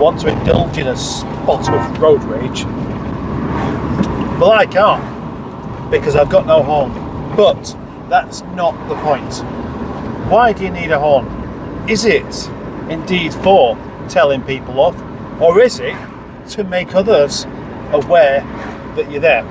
want to indulge in a spot of road rage. Well, I can't, because I've got no horn. But that's not the point. Why do you need a horn? Is it indeed for telling people off, or is it to make others aware that you're there?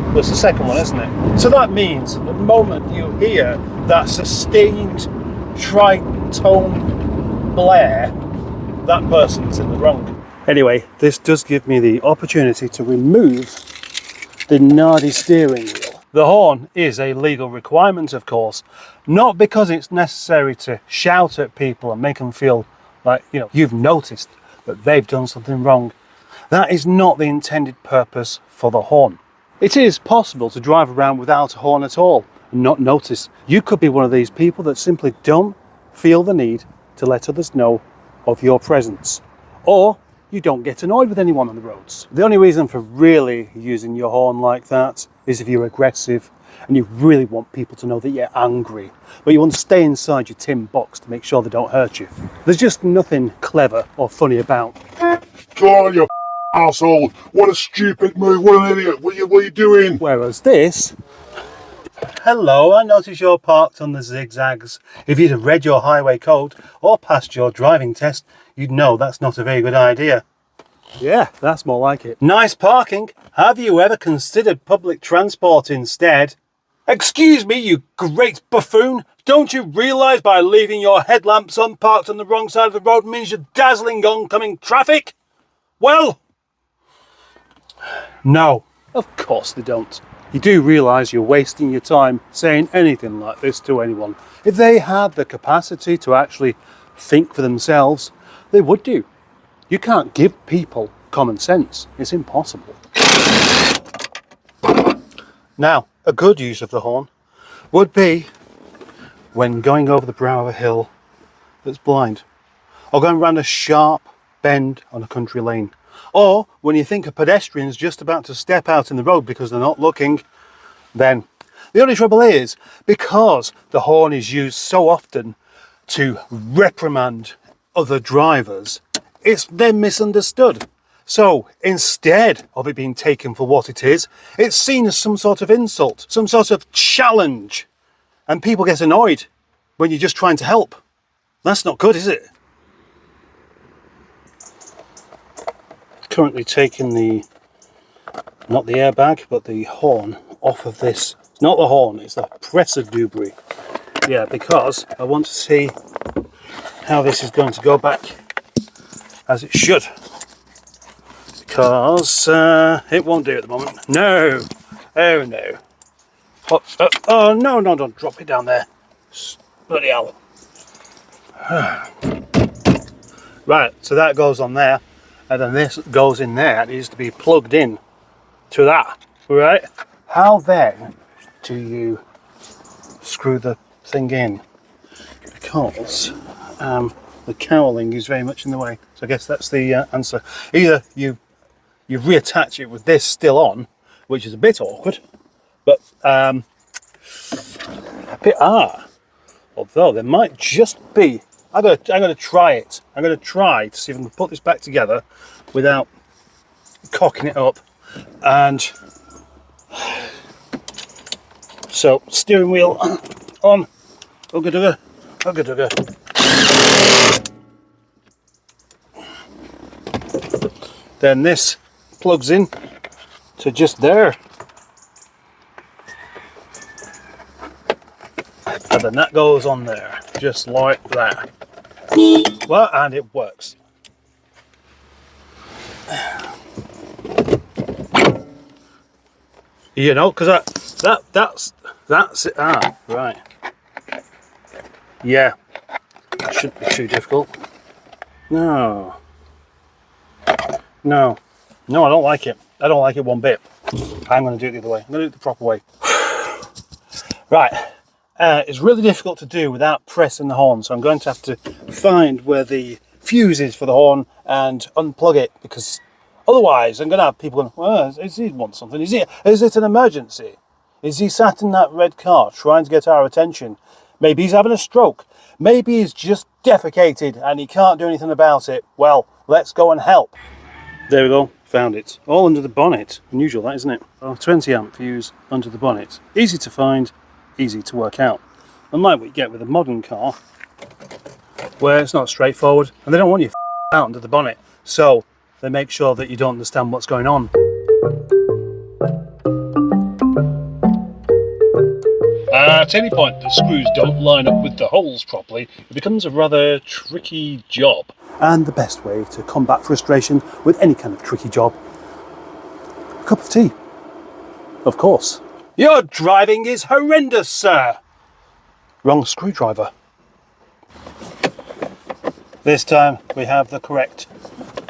Well, it's the second one, isn't it? So that means the moment you hear that sustained tritone blare, that person's in the wrong. Anyway, this does give me the opportunity to remove the nardy steering wheel. The horn is a legal requirement, of course, not because it's necessary to shout at people and make them feel like, you know, you've noticed that they've done something wrong. That is not the intended purpose for the horn. It is possible to drive around without a horn at all and not notice. You could be one of these people that simply don't feel the need to let others know of your presence, or you don't get annoyed with anyone on the roads. The only reason for really using your horn like that is if you're aggressive and you really want people to know that you're angry, but you want to stay inside your tin box to make sure they don't hurt you. There's just nothing clever or funny about. Go on, you asshole! What a stupid move! What an idiot! What are you doing? Whereas this, hello, I notice you're parked on the zigzags. If you'd have read your highway code or passed your driving test, you'd know that's not a very good idea. Yeah, that's more like it. Nice parking. Have you ever considered public transport instead? Excuse me, you great buffoon. Don't you realise by leaving your headlamps unparked on the wrong side of the road means you're dazzling oncoming traffic? Well, no, of course they don't. You do realise you're wasting your time saying anything like this to anyone. If they had the capacity to actually think for themselves, they would do. You can't give people common sense. It's impossible. Now, a good use of the horn would be when going over the brow of a hill that's blind, or going around a sharp bend on a country lane, or when you think a pedestrian's just about to step out in the road because they're not looking. Then the only trouble is, because the horn is used so often to reprimand other drivers, it's then misunderstood. So instead of it being taken for what it is, it's seen as some sort of insult, some sort of challenge, and people get annoyed when you're just trying to help. That's not good, is it? Currently taking the, not the airbag, but the horn off of this. It's not the horn, it's the presser debris. Yeah, because I want to see how this is going to go back as it should. Because it won't do at the moment. No! Oh no. Oh no, don't drop it down there. Bloody hell. Right, so that goes on there. And then this goes in there. It needs to be plugged in to that. Right? How then do you screw the thing in? Because the cowling is very much in the way. So I guess that's the answer. Either you reattach it with this still on, which is a bit awkward, but a bit although there might just be. I'm gonna try it. I'm gonna try to see if I can put this back together without cocking it up. And so steering wheel on. Ugga dugga. Then this plugs in to just there. And then that goes on there, just like that. Well, and it works. You know, because that's it. Ah, right. Yeah, it shouldn't be too difficult. No, I don't like it. I don't like it one bit. I'm going to do it the other way. I'm going to do it the proper way. Right. It's really difficult to do without pressing the horn, so I'm going to have to find where the fuse is for the horn and unplug it, because otherwise I'm going to have people going, well, does he want something? Is it an emergency? Is he sat in that red car trying to get our attention? Maybe he's having a stroke. Maybe he's just defecated and he can't do anything about it. Well, Let's go and help. There we go, found it. All under the bonnet. Unusual that, isn't it? Oh, 20 amp fuse under the bonnet. Easy to find, easy to work out. Unlike what you get with a modern car, where it's not straightforward, and they don't want you out under the bonnet. So they make sure that you don't understand what's going on. At any point the screws don't line up with the holes properly, it becomes a rather tricky job. And the best way to combat frustration with any kind of tricky job, a cup of tea. Of course. Your driving is horrendous, sir. Wrong screwdriver. This time we have the correct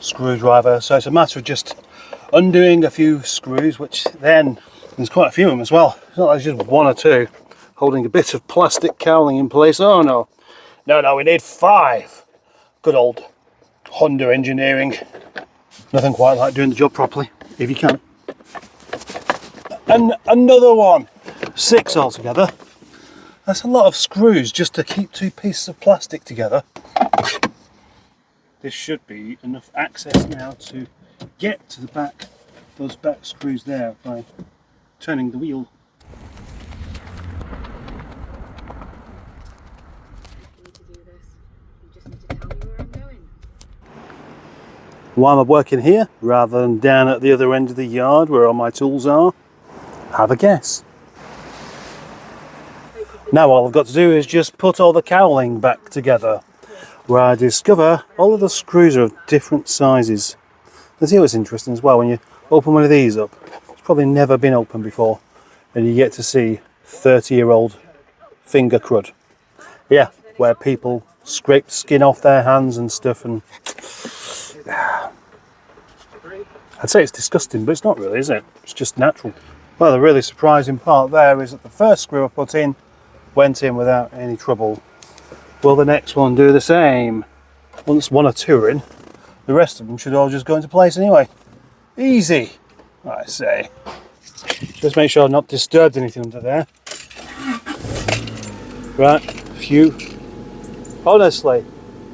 screwdriver, so it's a matter of just undoing a few screws, which then there's quite a few of them as well. It's not like just one or two holding a bit of plastic cowling in place. Oh no, we need 5. Good old Honda engineering. Nothing quite like doing the job properly, if you can. And another one. 6 altogether. That's a lot of screws just to keep 2 pieces of plastic together. This should be enough access now to get to the back, those back screws there, by turning the wheel. Why am I working here rather than down at the other end of the yard where all my tools are? Have a guess. Now all I've got to do is just put all the cowling back together, where I discover all of the screws are of different sizes. And see what's interesting as well, when you open one of these up, it's probably never been opened before, and you get to see 30-year-old finger crud. Yeah, where people scrape skin off their hands and stuff, and I'd say it's disgusting, but it's not really, is it? It's just natural. Well, the really surprising part there is that the first screw I put in went in without any trouble. Will the next one do the same? Once 1 or 2 are in, the rest of them should all just go into place anyway. Easy, I say. Just make sure I've not disturbed anything under there. Right, phew. Honestly,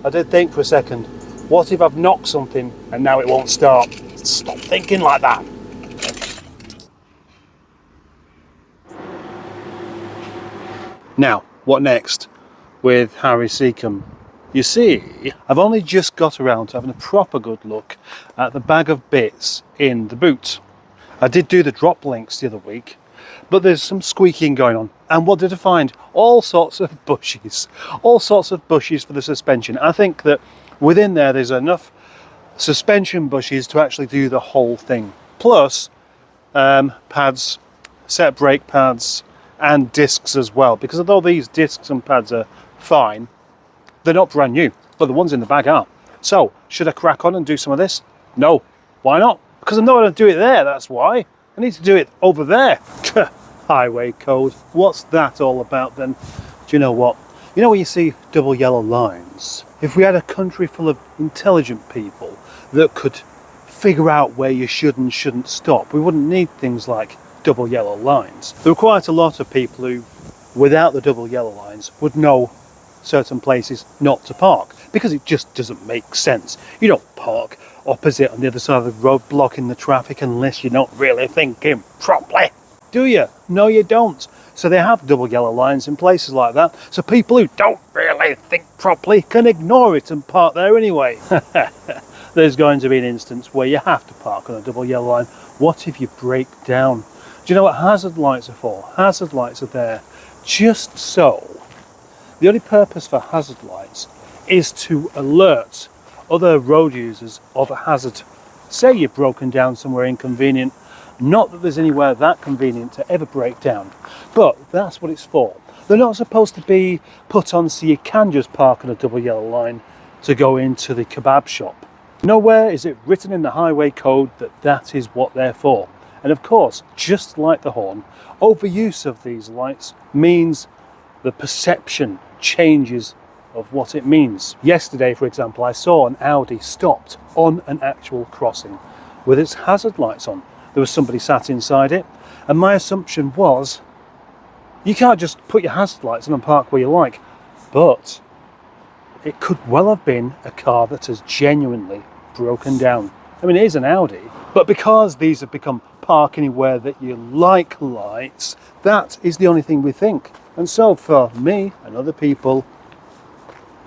I did think for a second, what if I've knocked something and now it won't start? Stop thinking like that. Now, what next with Harry Seacombe? You see, I've only just got around to having a proper good look at the bag of bits in the boot. I did do the drop links the other week, but there's some squeaking going on. And what did I find? All sorts of bushes. All sorts of bushes for the suspension. I think that within there's enough suspension bushes to actually do the whole thing. Plus, pads, set brake pads, and discs as well. Because although these discs and pads are fine, they're not brand new, but the ones in the bag are. So, should I crack on and do some of this? No. Why not? Because I'm not going to do it there, that's why. I need to do it over there. Highway code. What's that all about then? Do you know what? You know when you see double yellow lines? If we had a country full of intelligent people that could figure out where you should and shouldn't stop, we wouldn't need things like double yellow lines. There are quite a lot of people who, without the double yellow lines, would know certain places not to park, because it just doesn't make sense. You don't park opposite on the other side of the road blocking the traffic unless you're not really thinking properly, do you? No, you don't. So they have double yellow lines in places like that, so people who don't really think properly can ignore it and park there anyway. There's going to be an instance where you have to park on a double yellow line. What if you break down? Do you know what hazard lights are for? Hazard lights are there just so. The only purpose for hazard lights is to alert other road users of a hazard. Say you've broken down somewhere inconvenient. Not that there's anywhere that convenient to ever break down, but that's what it's for. They're not supposed to be put on so you can just park on a double yellow line to go into the kebab shop. Nowhere is it written in the highway code that that is what they're for. And of course, just like the horn, overuse of these lights means the perception changes of what it means. Yesterday, for example, I saw an Audi stopped on an actual crossing with its hazard lights on. There was somebody sat inside it, and my assumption was, you can't just put your hazard lights on and park where you like. But it could well have been a car that has genuinely broken down. I mean, it is an Audi, but because these have become park anywhere that you like lights, that is the only thing we think. And so for me and other people,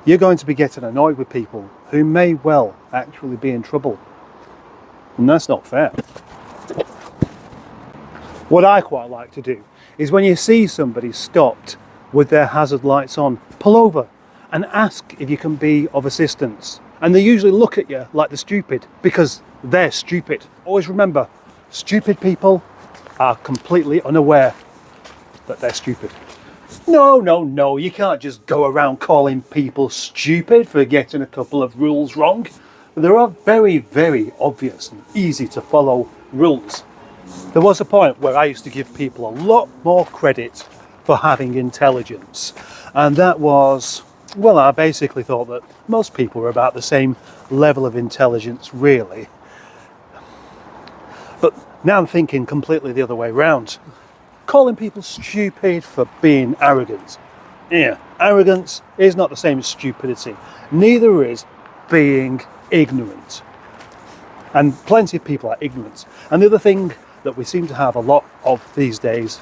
you're going to be getting annoyed with people who may well actually be in trouble. And that's not fair. What I quite like to do is when you see somebody stopped with their hazard lights on, pull over and ask if you can be of assistance. And they usually look at you like they're stupid because they're stupid. Always remember, stupid people are completely unaware that they're stupid. No, you can't just go around calling people stupid for getting a couple of rules wrong. There are very, very obvious and easy to follow rules. There was a point where I used to give people a lot more credit for having intelligence, and that was, well, I basically thought that most people were about the same level of intelligence, really. But now I'm thinking completely the other way round. Calling people stupid for being arrogant. Yeah, arrogance is not the same as stupidity. Neither is being ignorant. And plenty of people are ignorant. And the other thing that we seem to have a lot of these days,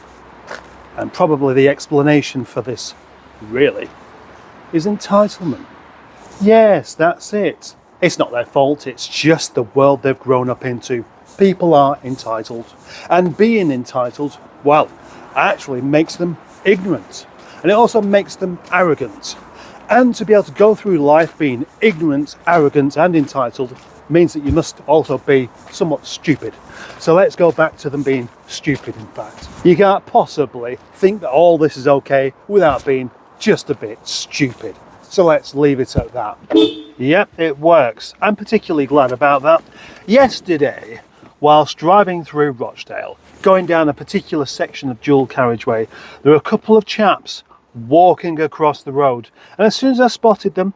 and probably the explanation for this really, is entitlement. Yes, that's it. It's not their fault, it's just the world they've grown up into. People are entitled. And being entitled, well, actually makes them ignorant. And it also makes them arrogant. And to be able to go through life being ignorant, arrogant and entitled means that you must also be somewhat stupid. So let's go back to them being stupid, in fact. You can't possibly think that all this is okay without being just a bit stupid. So let's leave it at that. Yep, it works. I'm particularly glad about that. Yesterday, whilst driving through Rochdale, going down a particular section of dual carriageway, there were a couple of chaps walking across the road. And as soon as I spotted them,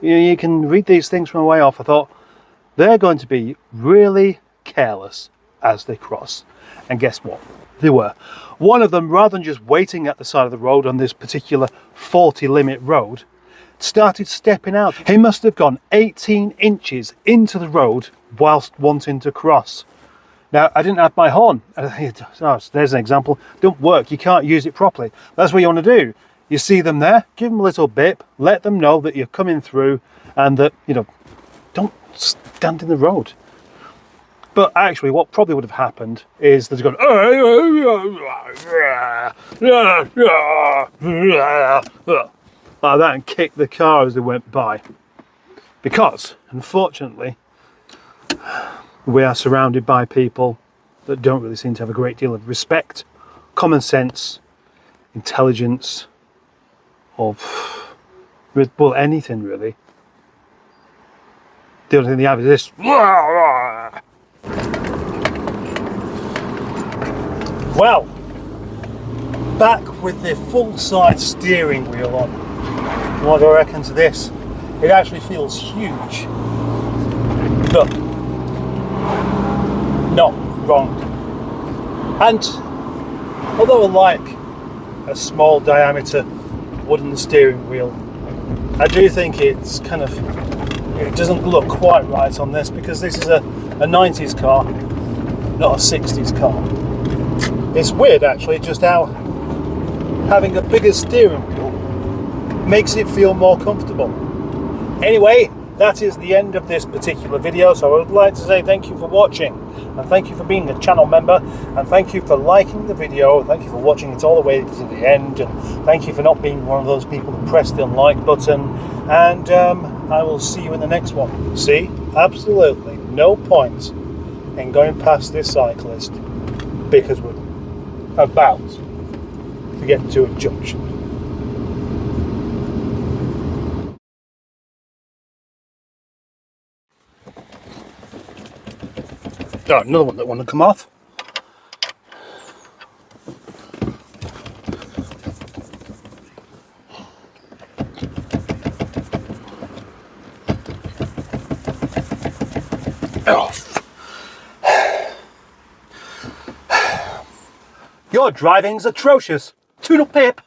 you can read these things from a way off, I thought, they're going to be really careless as they cross. And guess what? They were. One of them, rather than just waiting at the side of the road on this particular 40 limit road, started stepping out. He must have gone 18 inches into the road whilst wanting to cross. Now, I didn't have my horn. Oh, there's an example. Don't work. You can't use it properly. That's what you want to do. You see them there, give them a little bip, let them know that you're coming through and that, don't stand in the road. But actually, what probably would have happened is they've gone like that and kicked the car as they went by. Because, unfortunately, we are surrounded by people that don't really seem to have a great deal of respect, common sense, intelligence, or, well, anything really. The only thing they have is this. Well, back with the full-size steering wheel on. What do I reckon to this? It actually feels huge, but not wrong. And although I like a small diameter wooden steering wheel, I do think it's kind of, it doesn't look quite right on this because this is a 90s car, not a 60s car. It's weird actually just how having a bigger steering wheel makes it feel more comfortable. Anyway, that is the end of this particular video, so I would like to say thank you for watching, and thank you for being a channel member, and thank you for liking the video, thank you for watching it all the way to the end, and thank you for not being one of those people who pressed the unlike button, and I will see you in the next one. See, absolutely no point in going past this cyclist because we're about to get to a junction. Oh, another one that wanted to come off. Oh. Your driving's atrocious. Tune up, Pip.